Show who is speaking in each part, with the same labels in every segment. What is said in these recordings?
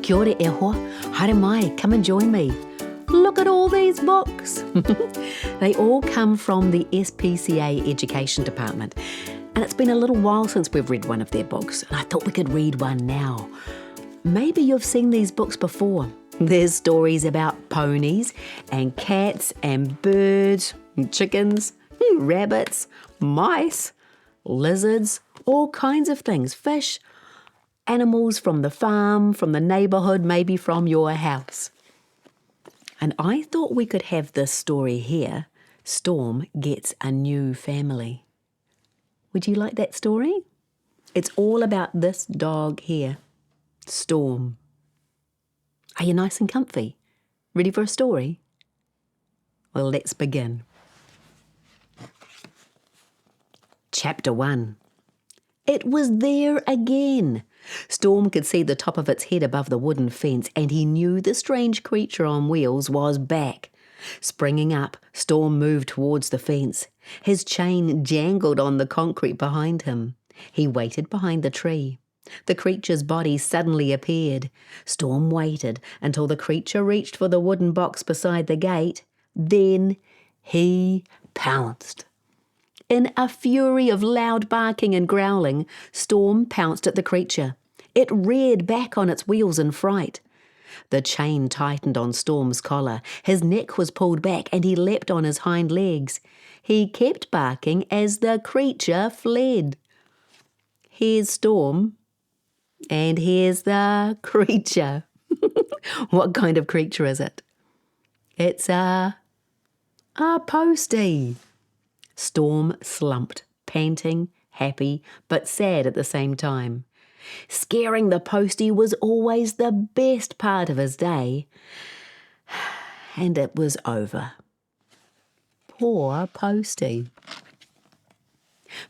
Speaker 1: Kia ora e hoa, haere mai, come and join me. Look at all these books. They all come from the SPCA Education Department. And it's been a little while since we've read one of their books, and I thought we could read one now. Maybe you've seen these books before. There's stories about ponies and cats and birds and chickens, rabbits, mice, lizards, all kinds of things, fish, animals from the farm, from the neighbourhood, maybe from your house. And I thought we could have this story here, Storm Gets a New Family. Would you like that story? It's all about this dog here, Storm. Are you nice and comfy? Ready for a story? Well, let's begin. Chapter 1. It was there again. Storm could see the top of its head above the wooden fence, and he knew the strange creature on wheels was back. Springing up, Storm moved towards the fence. His chain jangled on the concrete behind him. He waited behind the tree. The creature's body suddenly appeared. Storm waited until the creature reached for the wooden box beside the gate. Then he pounced. In a fury of loud barking and growling, Storm pounced at the creature. It reared back on its wheels in fright. The chain tightened on Storm's collar. His neck was pulled back and he leapt on his hind legs. He kept barking as the creature fled. Here's Storm, and here's the creature. What kind of creature is it? It's a postie. Storm slumped, panting, happy, but sad at the same time. Scaring the postie was always the best part of his day. And it was over. Poor postie.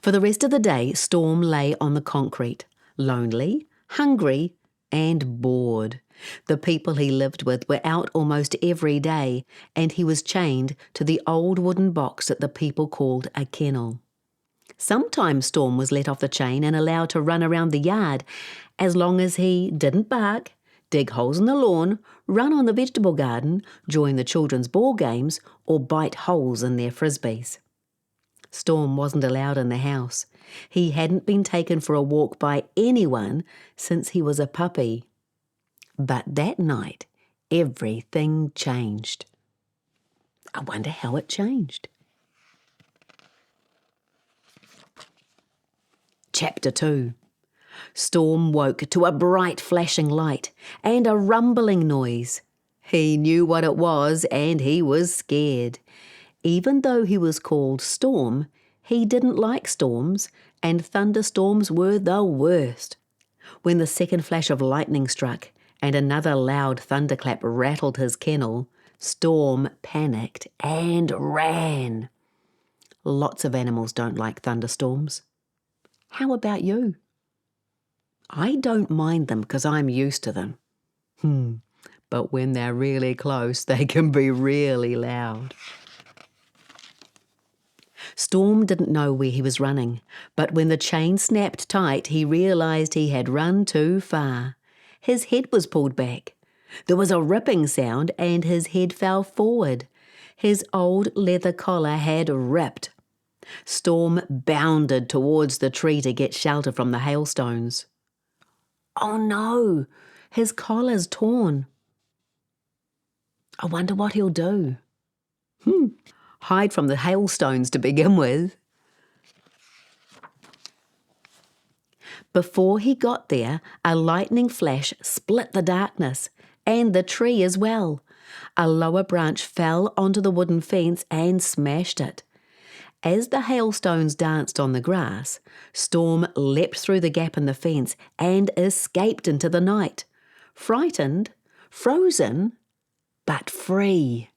Speaker 1: For the rest of the day, Storm lay on the concrete, lonely, hungry, and bored. The people he lived with were out almost every day, and he was chained to the old wooden box that the people called a kennel. Sometimes Storm was let off the chain and allowed to run around the yard, as long as he didn't bark, dig holes in the lawn, run on the vegetable garden, join the children's ball games, or bite holes in their frisbees. Storm wasn't allowed in the house. He hadn't been taken for a walk by anyone since he was a puppy. But that night, everything changed. I wonder how it changed. Chapter 2. Storm woke to a bright flashing light and a rumbling noise. He knew what it was and he was scared. Even though he was called Storm, he didn't like storms, and thunderstorms were the worst. When the second flash of lightning struck and another loud thunderclap rattled his kennel, Storm panicked and ran. Lots of animals don't like thunderstorms. How about you? I don't mind them because I'm used to them. But when they're really close, they can be really loud. Storm didn't know where he was running, but when the chain snapped tight, he realised he had run too far. His head was pulled back. There was a ripping sound and his head fell forward. His old leather collar had ripped. Storm bounded towards the tree to get shelter from the hailstones. Oh no, his collar's torn. I wonder what he'll do. Hide from the hailstones to begin with. Before he got there, a lightning flash split the darkness, and the tree as well. A lower branch fell onto the wooden fence and smashed it. As the hailstones danced on the grass, Storm leapt through the gap in the fence and escaped into the night. Frightened, frozen, but free.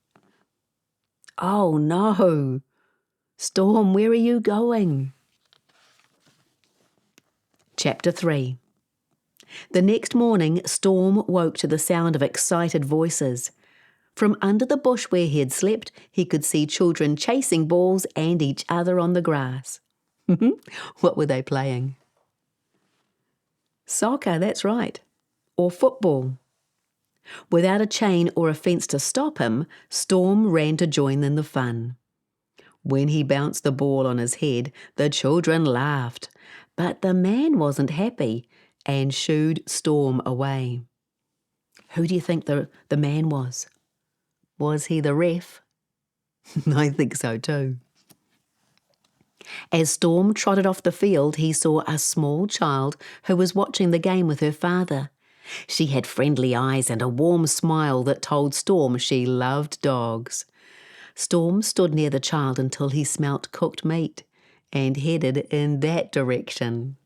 Speaker 1: Oh no! Storm, where are you going? Chapter 3. The next morning, Storm woke to the sound of excited voices. From under the bush where he had slept, he could see children chasing balls and each other on the grass. What were they playing? Soccer, that's right. Or football. Without a chain or a fence to stop him, Storm ran to join in the fun. When he bounced the ball on his head, the children laughed, but the man wasn't happy and shooed Storm away. Who do you think the man was? Was he the ref? I think so too. As Storm trotted off the field, he saw a small child who was watching the game with her father. She had friendly eyes and a warm smile that told Storm she loved dogs. Storm stood near the child until he smelt cooked meat and headed in that direction.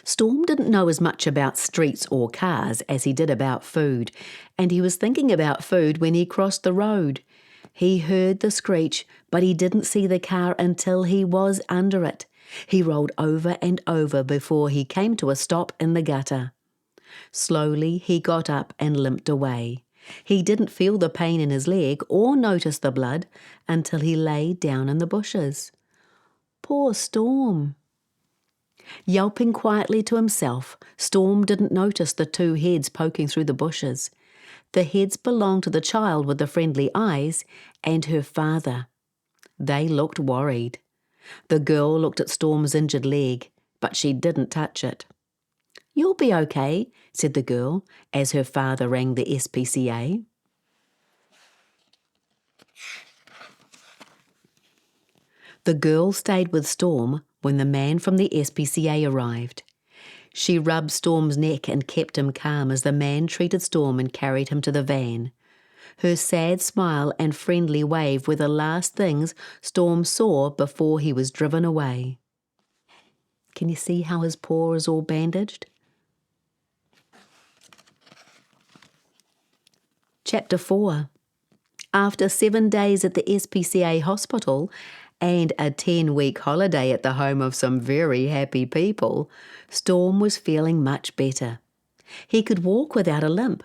Speaker 1: Storm didn't know as much about streets or cars as he did about food, and he was thinking about food when he crossed the road. He heard the screech, but he didn't see the car until he was under it. He rolled over and over before he came to a stop in the gutter. Slowly he got up and limped away. He didn't feel the pain in his leg or notice the blood until he lay down in the bushes. Poor Storm. Yelping quietly to himself, Storm didn't notice the two heads poking through the bushes. The heads belonged to the child with the friendly eyes and her father. They looked worried. The girl looked at Storm's injured leg, but she didn't touch it. "You'll be okay," said the girl, as her father rang the SPCA. The girl stayed with Storm when the man from the SPCA arrived. She rubbed Storm's neck and kept him calm as the man treated Storm and carried him to the van. Her sad smile and friendly wave were the last things Storm saw before he was driven away. Can you see how his paw is all bandaged? Chapter 4. After 7 days at the SPCA hospital and a 10-week holiday at the home of some very happy people, Storm was feeling much better. He could walk without a limp.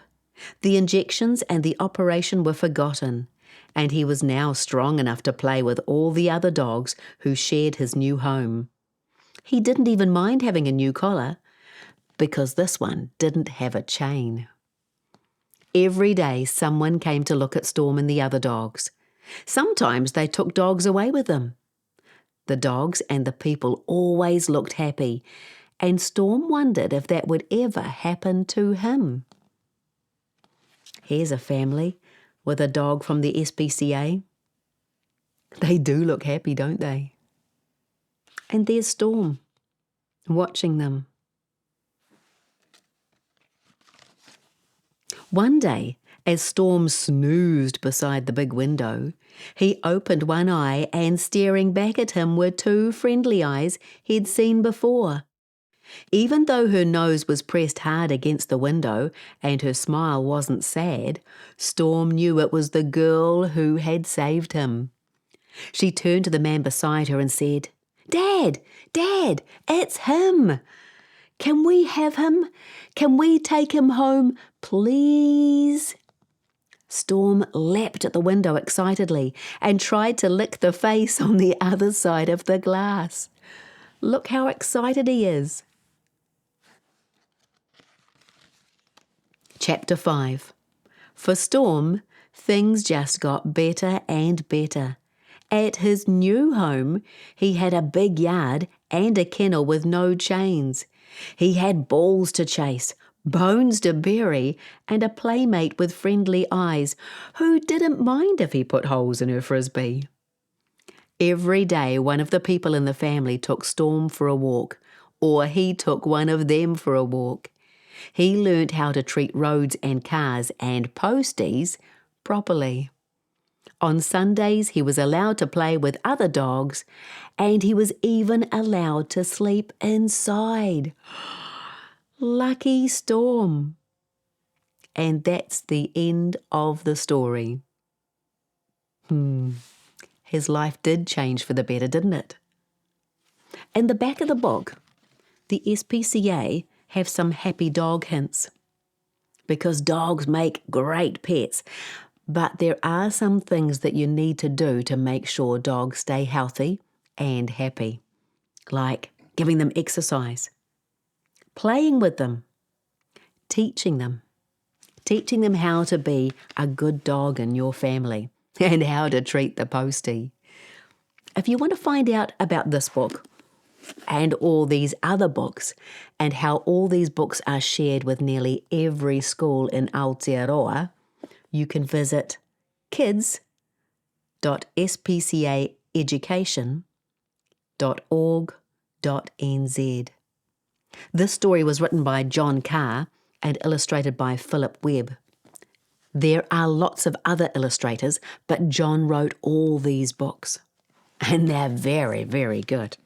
Speaker 1: The injections and the operation were forgotten, and he was now strong enough to play with all the other dogs who shared his new home. He didn't even mind having a new collar, because this one didn't have a chain. Every day someone came to look at Storm and the other dogs. Sometimes they took dogs away with them. The dogs and the people always looked happy, and Storm wondered if that would ever happen to him. Here's a family with a dog from the SPCA. They do look happy, don't they? And there's Storm, watching them. One day, as Storm snoozed beside the big window, he opened one eye and staring back at him were two friendly eyes he'd seen before. Even though her nose was pressed hard against the window and her smile wasn't sad, Storm knew it was the girl who had saved him. She turned to the man beside her and said, "Dad, Dad, it's him! Can we have him? Can we take him home, please?" Storm leapt at the window excitedly and tried to lick the face on the other side of the glass. Look how excited he is. Chapter 5. For Storm, things just got better and better. At his new home, he had a big yard and a kennel with no chains. He had balls to chase, bones to bury, and a playmate with friendly eyes who didn't mind if he put holes in her frisbee. Every day one of the people in the family took Storm for a walk, or he took one of them for a walk. He learnt how to treat roads and cars and posties properly. On Sundays he was allowed to play with other dogs, and he was even allowed to sleep inside. Lucky Storm. And that's the end of the story. His life did change for the better, didn't it? In the back of the book, the SPCA have some happy dog hints, because dogs make great pets, but there are some things that you need to do to make sure dogs stay healthy and happy, like giving them exercise, playing with them, teaching them how to be a good dog in your family and how to treat the postie. If you want to find out about this book and all these other books and how all these books are shared with nearly every school in Aotearoa, you can visit kids.spcaeducation.org.nz. This story was written by John Carr and illustrated by Philip Webb. There are lots of other illustrators, but John wrote all these books. And they're very, very good.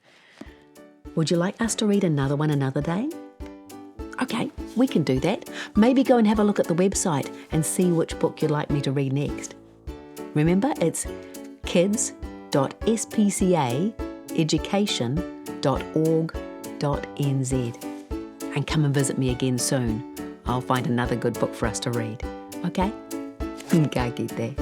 Speaker 1: Would you like us to read another one another day? Okay, we can do that. Maybe go and have a look at the website and see which book you'd like me to read next. Remember, it's kids.spcaeducation.org.nz. And come and visit me again soon. I'll find another good book for us to read. Okay? Ka kite.